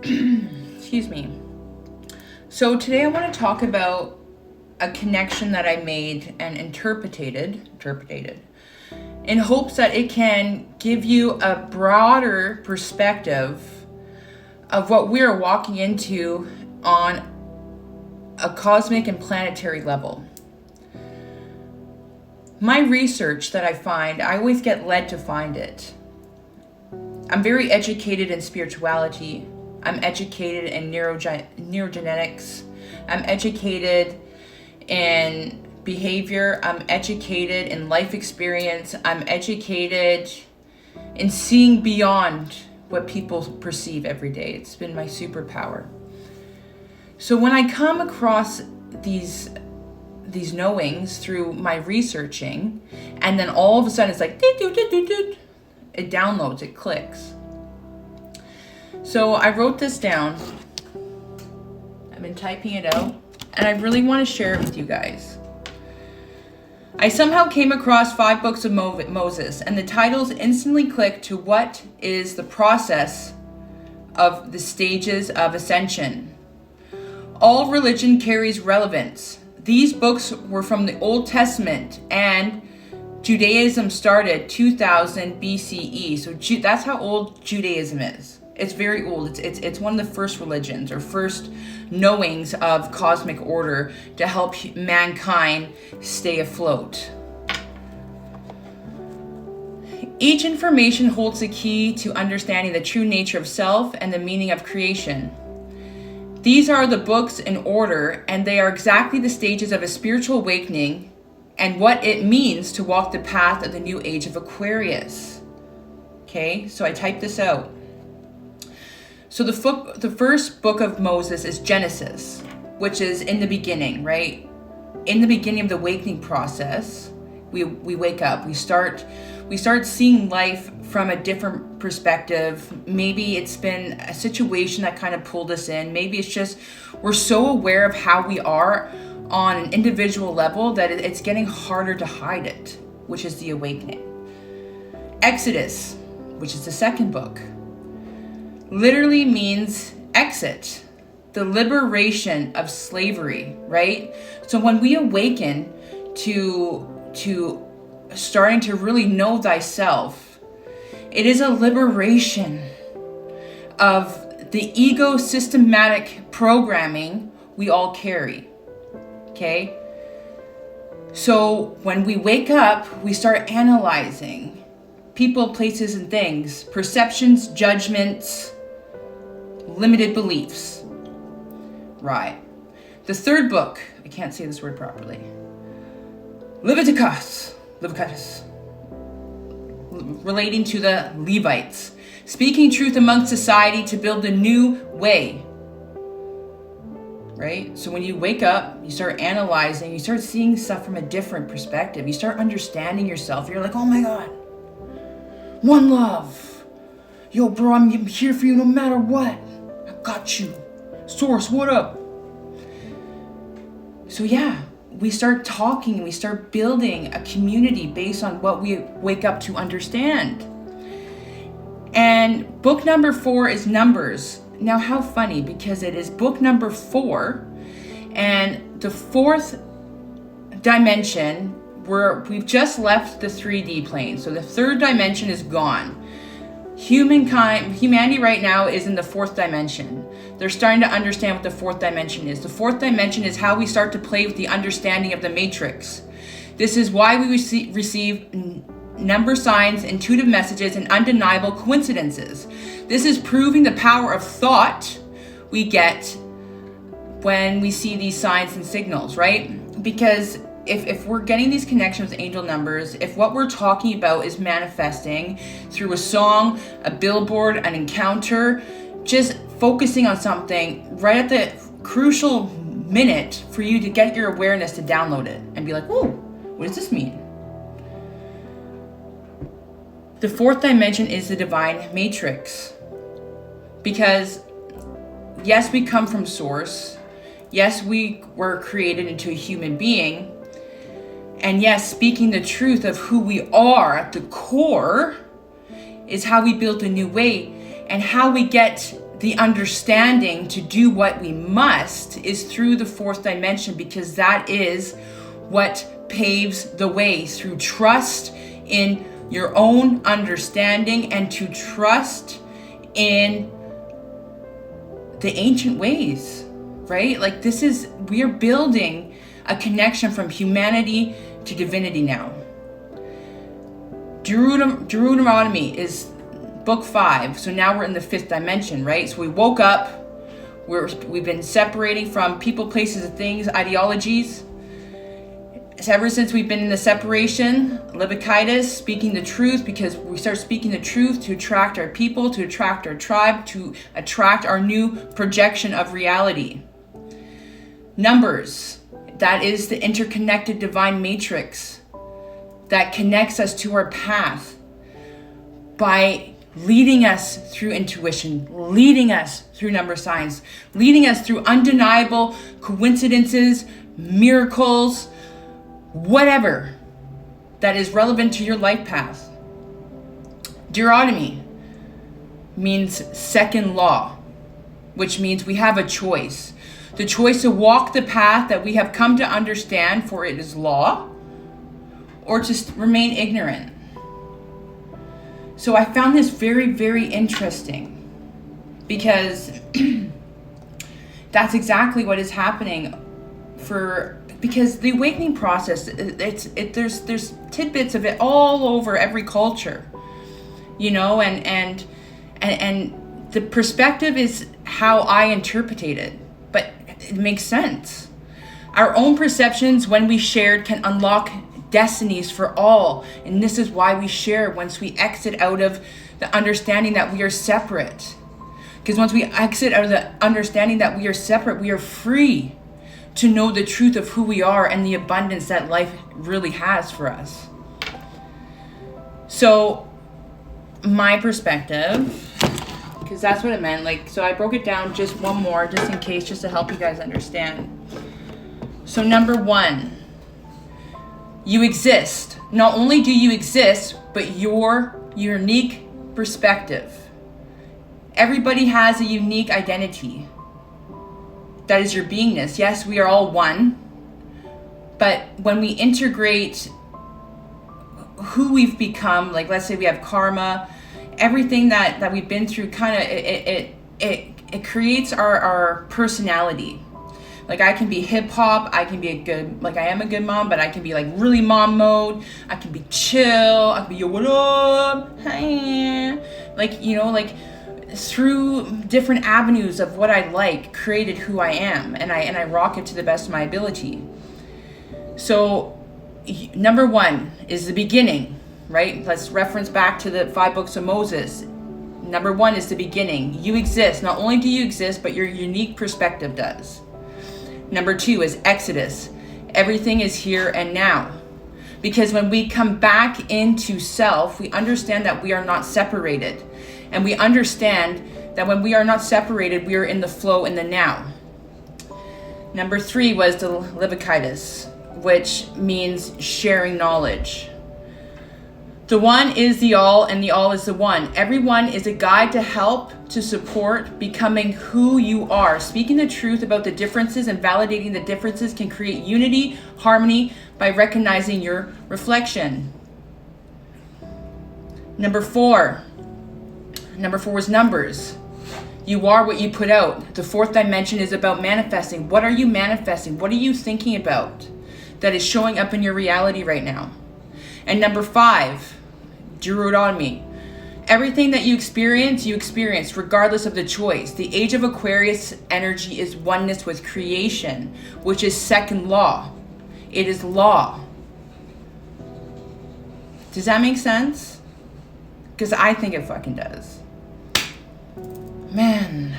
Excuse me. So today I want to talk about a connection that I made and interpreted in hopes that it can give you a broader perspective of what we're walking into on a cosmic and planetary level. My research that I find, I always get led to find it. I'm very educated in spirituality. I'm educated in neurogenetics. I'm educated in behavior. I'm educated in life experience. I'm educated in seeing beyond what people perceive every day. It's been my superpower. So when I come across these knowings through my researching, and then all of a sudden it's like, it downloads, it clicks. So I wrote this down. I've been typing it out, and I really want to share it with you guys. I somehow came across 5 books of Moses, and the titles instantly clicked to what is the process of the stages of ascension. All religion carries relevance. These books were from the Old Testament, and Judaism started 2000 BCE. So that's how old Judaism is. It's very old. It's one of the first religions or first knowings of cosmic order to help mankind stay afloat. Each information holds the key to understanding the true nature of self and the meaning of creation. These are the books in order, and they are exactly the stages of a spiritual awakening and what it means to walk the path of the new age of Aquarius. Okay, so I typed this out. So the first book of Moses is Genesis, which is in the beginning, right? In the beginning of the awakening process, we wake up. We start seeing life from a different perspective. Maybe it's been a situation that kind of pulled us in. Maybe it's just we're so aware of how we are on an individual level that it's getting harder to hide it, which is the awakening. Exodus, which is the second book, literally means exit, the liberation of slavery, right? So when we awaken to starting to really know thyself, it is a liberation of the ego systematic programming we all carry, okay? So when we wake up, we start analyzing people, places, and things, perceptions, judgments, limited beliefs. Right. The third book, I can't say this word properly. Leviticus, relating to the Levites, speaking truth amongst society to build a new way. Right? So when you wake up, you start analyzing, you start seeing stuff from a different perspective. You start understanding yourself. You're like, oh my God, one love. Yo, bro, I'm here for you no matter what. I got you. Source, what up? So yeah, we start talking and we start building a community based on what we wake up to understand. And book number 4 is Numbers. Now, how funny, because it is book number 4, and the 4th dimension, we've just left the 3D plane. So the 3rd dimension is gone. Humanity right now is in the 4th dimension. They're starting to understand what the 4th dimension is. The 4th dimension is how we start to play with the understanding of the matrix. This is why we receive number signs, intuitive messages, and undeniable coincidences. This is proving the power of thought we get when we see these signs and signals, right? Because if we're getting these connections with angel numbers, if what we're talking about is manifesting through a song, a billboard, an encounter, just focusing on something right at the crucial minute for you to get your awareness to download it and be like, "Ooh, what does this mean?" The 4th dimension is the divine matrix. Because yes, we come from source. Yes, we were created into a human being. And yes, speaking the truth of who we are at the core is how we build a new way, and how we get the understanding to do what we must is through the fourth dimension, because that is what paves the way, through trust in your own understanding and to trust in the ancient ways, right? Like we are building a connection from humanity to divinity now. Deuteronomy is book 5. So now we're in the 5th dimension, right? So we woke up, we've been separating from people, places, and things, ideologies. So ever since we've been in the separation, Leviticus, speaking the truth, because we start speaking the truth to attract our people, to attract our tribe, to attract our new projection of reality. Numbers, that is the interconnected divine matrix that connects us to our path by leading us through intuition, leading us through number signs, leading us through undeniable coincidences, miracles, whatever that is relevant to your life path. Deuteronomy means second law, which means we have a choice. The choice to walk the path that we have come to understand, for it is law, or to remain ignorant. So I found this very, very interesting, because that's exactly what is happening because the awakening process, there's tidbits of it all over every culture, and the perspective is how I interpret it, but it makes sense. Our own perceptions, when we shared, can unlock destinies for all, and this is why we share once we exit out of the understanding that we are separate. Because once we exit out of the understanding that we are separate, we are free to know the truth of who we are and the abundance that life really has for us. So my perspective, because that's what it meant, so I broke it down just one more, just in case, just to help you guys understand. So number 1, you exist. Not only do you exist, but your unique perspective. Everybody has a unique identity. That is your beingness. Yes, we are all one. But when we integrate who we've become, let's say we have karma, everything that we've been through, kind of it creates our personality. I can be hip hop, I can be I am a good mom, but I can be really mom mode. I can be chill, I can be yo, what up? Hi. Through different avenues of what I created who I am, and I rock it to the best of my ability. So number 1 is the beginning, right? Let's reference back to the 5 books of Moses. Number 1 is the beginning. You exist. Not only do you exist, but your unique perspective does. Number 2 is Exodus. Everything is here and now. Because when we come back into self, we understand that we are not separated. And we understand that when we are not separated, we are in the flow in the now. Number 3 was the Leviticus, which means sharing knowledge. The one is the all, and the all is the one. Everyone is a guide to help, to support, becoming who you are. Speaking the truth about the differences and validating the differences can create unity, harmony, by recognizing your reflection. Number 4 is numbers. You are what you put out. The 4th dimension is about manifesting. What are you manifesting? What are you thinking about that is showing up in your reality right now? And number 5, Deuteronomy. Everything that you experience regardless of the choice. The age of Aquarius energy is oneness with creation, which is second law. It is law. Does that make sense? Because I think it fucking does. Man.